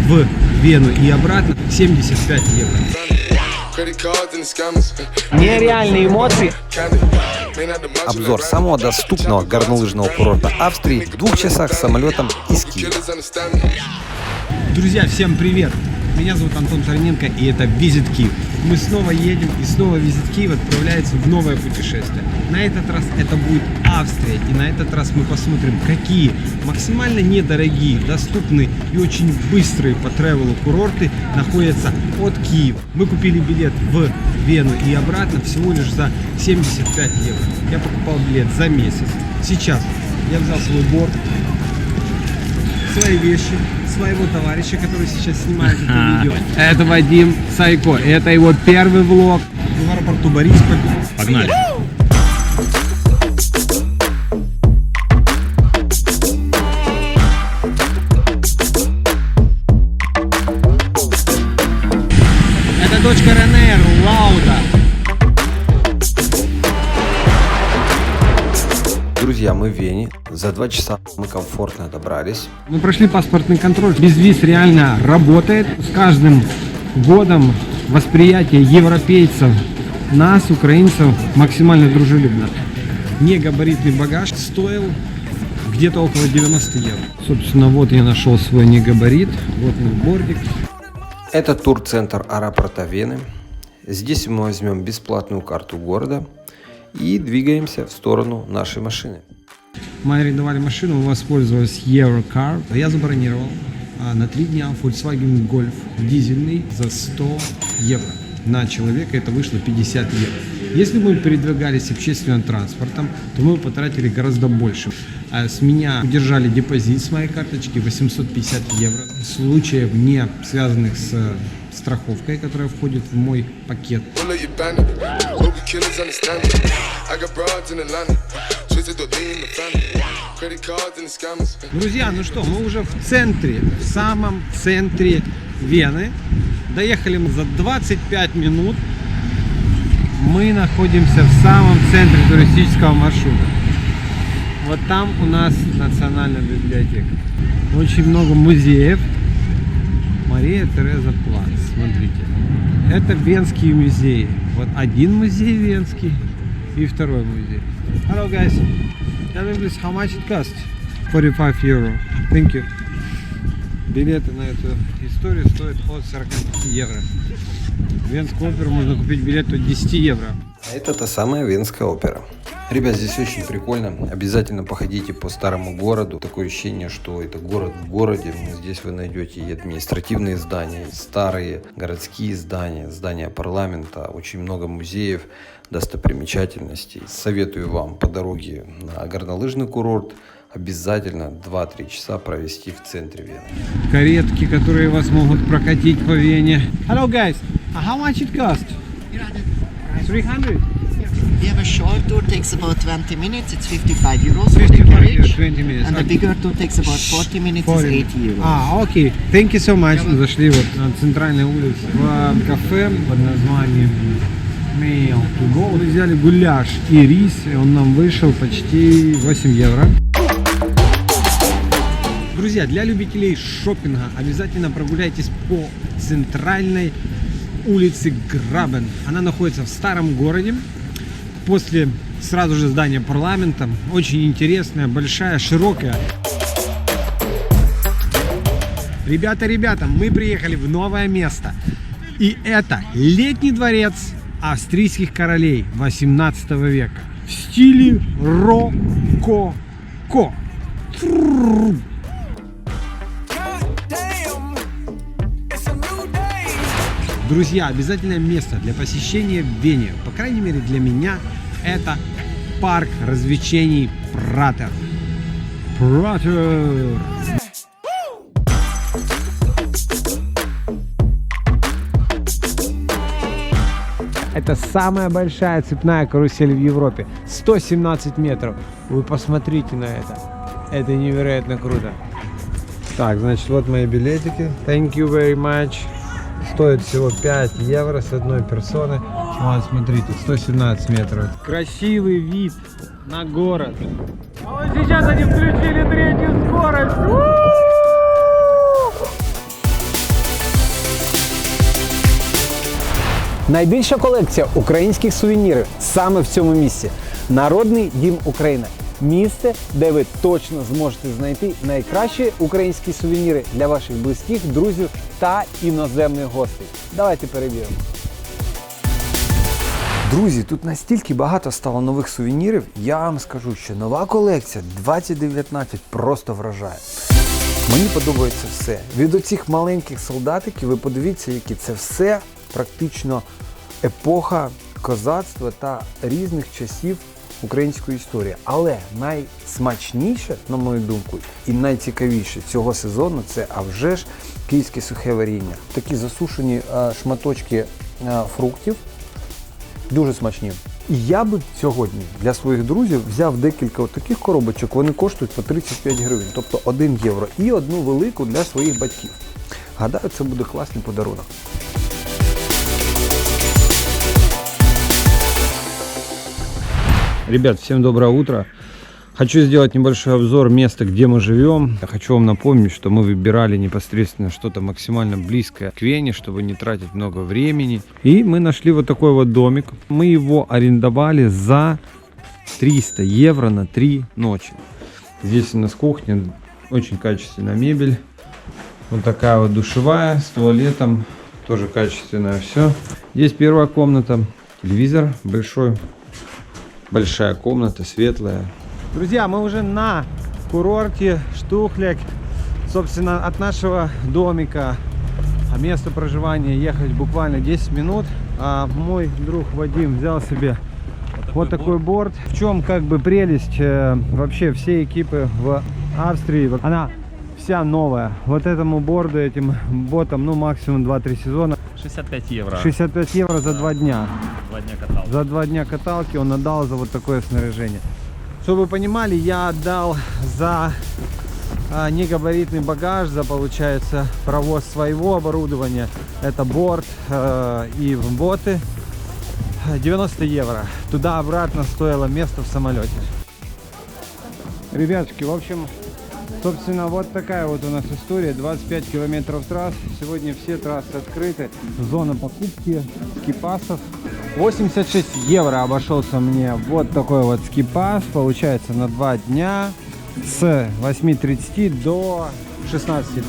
в Вену и обратно 75 евро. Нереальные эмоции. Обзор самого доступного горнолыжного курорта Австрии в 2 часах самолетом из Киева. Друзья, всем привет! Меня зовут Антон Тарненко, и это Visit Kyiv. Мы снова едем, и снова Visit Kyiv отправляется в новое путешествие. На этот раз это будет Австрия, и на этот раз мы посмотрим, какие максимально недорогие, доступные и очень быстрые по тревелу курорты находятся от Киева. Мы купили билет в Вену и обратно всего лишь за 75 евро. Я покупал билет за месяц. Сейчас я взял свой борт, свои вещи, своего товарища, который сейчас снимает это видео. Это Вадим Сайко. Это его первый влог. В аэропорту Борисполь. Погнали! Это дочка Рене Лауда. Друзья, мы в Вене. За 2 часа мы комфортно добрались. Мы прошли паспортный контроль. Безвиз реально работает. С каждым годом восприятие европейцев, нас, украинцев, максимально дружелюбно. Негабаритный багаж стоил где-то около 90 евро. Собственно, вот я нашел свой негабарит. Вот мой бортик. Это турцентр аэропорта Вены. Здесь мы возьмем бесплатную карту города и двигаемся в сторону нашей машины. Мы арендовали машину, мы воспользовались Eurocar. Я забронировал на 3 дня Volkswagen Golf дизельный за 100 евро. На человека это вышло 50 евро. Если бы мы передвигались общественным транспортом, то мы потратили гораздо больше. С меня удержали депозит с моей карточки 850 евро. Случаев, не связанных с страховкой, которая входит в мой пакет. Друзья, ну что, мы уже в центре, в самом центре Вены. Доехали мы за 25 минут. Мы находимся в самом центре туристического маршрута. Вот там у нас национальная библиотека. Очень много музеев. Мария Тереза Плац, смотрите. Это Венские музеи. Вот один музей венский и второй музей. Hello guys. Tell me please, how much it cost? 45 euro. Thank you. Билеты на эту историю стоят от 40 евро. В Венскую оперу можно купить билет от 10 евро. А это та самая Венская опера. Ребят, здесь очень прикольно. Обязательно походите по старому городу. Такое ощущение, что это город в городе. Здесь вы найдете и административные здания, и старые городские здания, здания парламента, очень много музеев, достопримечательностей. Советую вам по дороге на горнолыжный курорт обязательно 2-3 часа провести в центре Вены. Каретки, которые вас могут прокатить по Вене. Hello guys, how much it cost? 300? We have a short tour, takes about 20 minutes, it's 55 euros for the 55 carriage. 20 minutes. And the bigger tour takes about 40 minutes, it's 80 euros. Окей. Thank you so much. Мы зашли вот на центральной улице в кафе под названием Meal to Go. Мы взяли гуляш и рис, и он нам вышел почти 8 евро. Друзья, для любителей шопинга обязательно прогуляйтесь по центральной улице Грабен. Она находится в старом городе. После сразу же здания парламента. Очень интересная, большая, широкая. Ребята, мы приехали в новое место. И это летний дворец австрийских королей 18 века. В стиле рококо. Друзья, обязательное место для посещения в Вене, по крайней мере для меня, это парк развлечений Пратер. Это самая большая цепная карусель в Европе. 117 метров. Вы посмотрите на это. Это невероятно круто. Так, значит, вот мои билетики. Thank you very much. Стоит всего 5 евро с одной персоны. Вот, смотрите, 117 метров. Красивый вид на город. А вот сейчас они включили 3-ю скорость. Найбільша колекція українських сувенірів саме в цьому місці. Народний дім України. Місце, де ви точно зможете знайти найкращі українські сувеніри для ваших близьких, друзів та іноземних гостей. Давайте перевіримо. Друзі, тут настільки багато стало нових сувенірів, я вам скажу, що нова колекція 2019 просто вражає. Мені подобається все. Від оцих маленьких солдатиків, ви подивіться, які це все практично епоха козацтва та різних часів української історії. Але найсмачніше, на мою думку, і найцікавіше цього сезону – це, а вже ж, київське сухе варіння. Такі засушені шматочки фруктів, дуже смачні. І я би сьогодні для своїх друзів взяв декілька таких коробочок, вони коштують по 35 гривень, тобто 1 євро. І одну велику для своїх батьків. Гадаю, це буде класний подарунок. Ребят, всем доброе утро. Хочу сделать небольшой обзор места, где мы живем. Я хочу вам напомнить, что мы выбирали непосредственно что-то максимально близкое к Вене, чтобы не тратить много времени. И мы нашли вот такой вот домик. Мы его арендовали за 300 евро на 3 ночи. Здесь у нас кухня, очень качественная мебель. Вот такая вот душевая с туалетом, тоже качественное все. Здесь первая комната, телевизор большой. Большая комната, светлая. Друзья, мы уже на курорте Штухляк. Собственно, от нашего домика, места проживания ехать буквально 10 минут. А мой друг Вадим взял себе вот такой борт. В чем как бы прелесть вообще всей экипы в Австрии. Она вся новая. Вот этому борду, этим ботам, ну максимум 2-3 сезона. 65 евро. 65 евро за 2 дня. 2 дня катался. За 2 дня каталки он отдал за вот такое снаряжение. Чтобы вы понимали, я отдал за негабаритный багаж, за, получается, провоз своего оборудования. Это борт и боты. 90 евро. Туда-обратно стоило место в самолете. Ребятушки, в общем, собственно, вот такая вот у нас история. 25 километров трасс. Сегодня все трассы открыты. Зона покупки скипасов. 86 евро обошелся мне вот такой вот скипас. Получается на 2 дня с 8:30 до 16:30.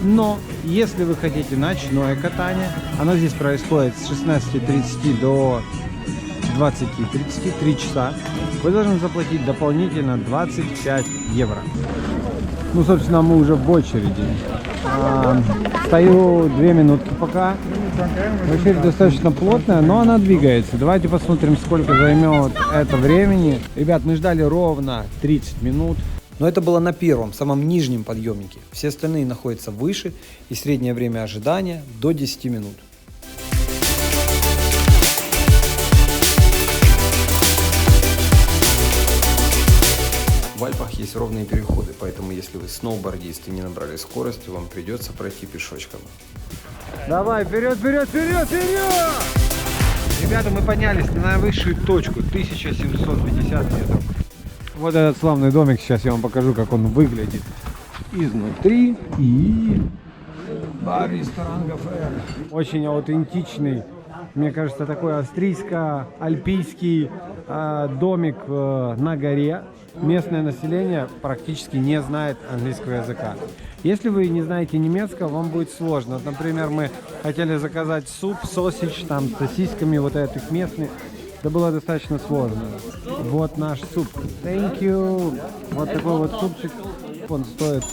Но если вы хотите ночное катание, оно здесь происходит с 16:30 до 20:30, 3 часа, вы должны заплатить дополнительно 25 евро. Ну, собственно, мы уже в очереди. Стою 2 минутки пока. Очередь достаточно плотная, но она двигается. Давайте посмотрим, сколько займет это времени. Ребят, мы ждали ровно 30 минут. Но это было на первом, самом нижнем подъемнике. Все остальные находятся выше, и среднее время ожидания до 10 минут. В Альпах есть ровные переходы, поэтому если вы сноубордист и не набрали скорости, вам придется пройти пешочком. Давай, вперед, вперед, вперед, вперед! Ребята, мы поднялись на высшую точку, 1750 метров. Вот этот славный домик, сейчас я вам покажу, как он выглядит изнутри. И бар-ресторан «Гафе». Очень аутентичный, мне кажется, такой австрийско-альпийский домик на горе. Местное население практически не знает английского языка. Если вы не знаете немецкого, вам будет сложно. Вот, например, мы хотели заказать суп, сосич, там, с сосисками вот этих местных. Это было достаточно сложно. Вот наш суп. Thank you. Вот такой вот супчик. Он стоит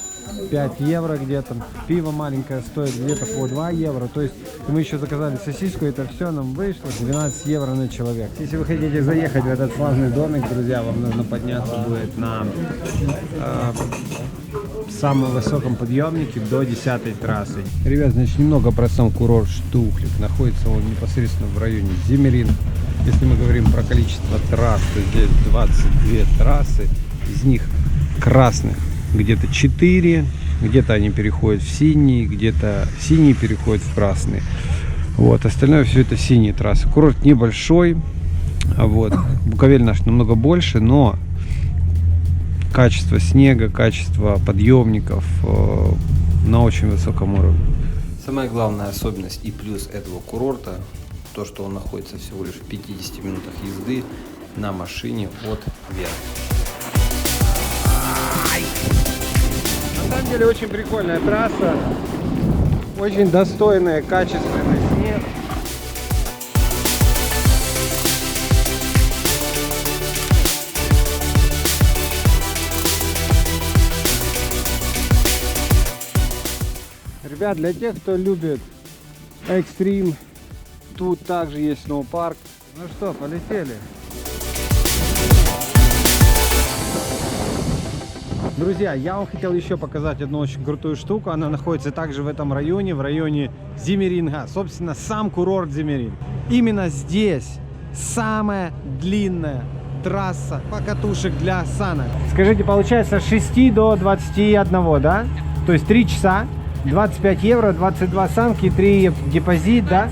5 евро где-то. Пиво маленькое стоит где-то по 2 евро. То есть мы еще заказали сосиску, это все нам вышло 12 евро на человек. Если вы хотите заехать в этот славный домик, друзья, вам нужно подняться будет на самом высоком подъемнике до 10-й трассы. Ребят, значит, немного про сам курорт Штухляк. Находится он непосредственно в районе Зиммерин. Если мы говорим про количество трасс, то здесь 22 трассы. Из них красных где-то 4, где-то они переходят в синий, где-то синие переходят в красные. Вот, остальное все это синие трассы. Курорт небольшой, вот. Буковель наш намного больше, но качество снега, качество подъемников на очень высоком уровне. Самая главная особенность и плюс этого курорта то, что он находится всего лишь в 50 минутах езды на машине от Вены. На самом деле очень прикольная трасса, очень достойный, качественный снег. Ребят, для тех, кто любит экстрим, тут также есть сноупарк. Ну что, полетели. Друзья, я вам хотел еще показать одну очень крутую штуку. Она находится также в этом районе, в районе Зимеринга. Собственно, сам курорт Зимеринг. Именно здесь самая длинная трасса покатушек для санок. Скажите, получается с 6 до 21, да? То есть 3 часа, 25 евро, 22 санки, 3 депозит, да?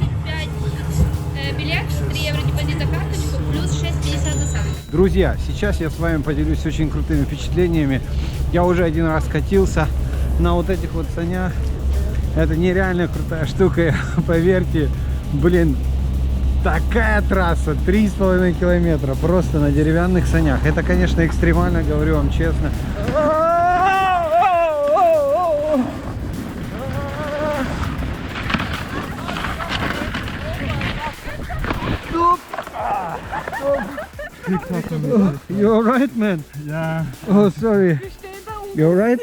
5 билет, 3 евро депозит за карточку, плюс 6,50 за санки. Друзья, сейчас я с вами поделюсь очень крутыми впечатлениями. Я уже один раз катился на вот этих вот санях. Это нереально крутая штука, поверьте. Блин, такая трасса, 3,5 километра, просто на деревянных санях. Это, конечно, экстремально, говорю вам честно. You alright, man? Yeah. Oh, sorry. You alright?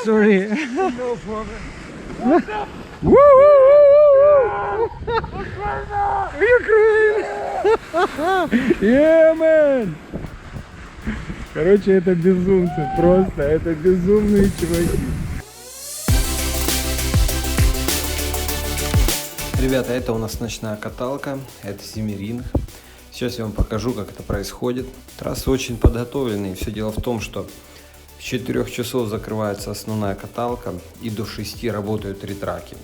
Sorry. No problem. Woo! Ukraine! Yeah, man! Короче, это безумцы, просто, это безумные чуваки. Ребята, это у нас ночная каталка, это Зимеринг. Сейчас я вам покажу, как это происходит. Трассы очень подготовленные. Все дело в том, что с 4 часов закрывается основная каталка и до 6 работают 3 траки.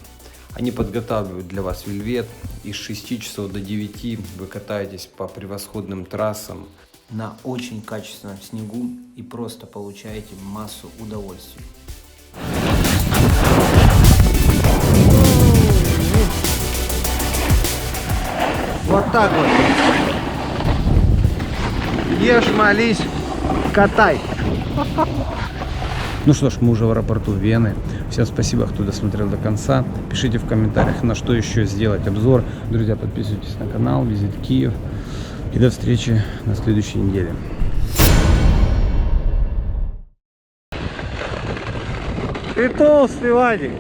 Они подготавливают для вас вельвет, и с 6 часов до 9 вы катаетесь по превосходным трассам на очень качественном снегу и просто получаете массу удовольствия. Вот так вот. Ешь, молись, катай. Ну что ж, мы уже в аэропорту Вены. Всем спасибо, кто досмотрел до конца. Пишите в комментариях, на что еще сделать обзор. Друзья, подписывайтесь на канал, Визит Киев. И до встречи на следующей неделе. Ты толстый, Вадик.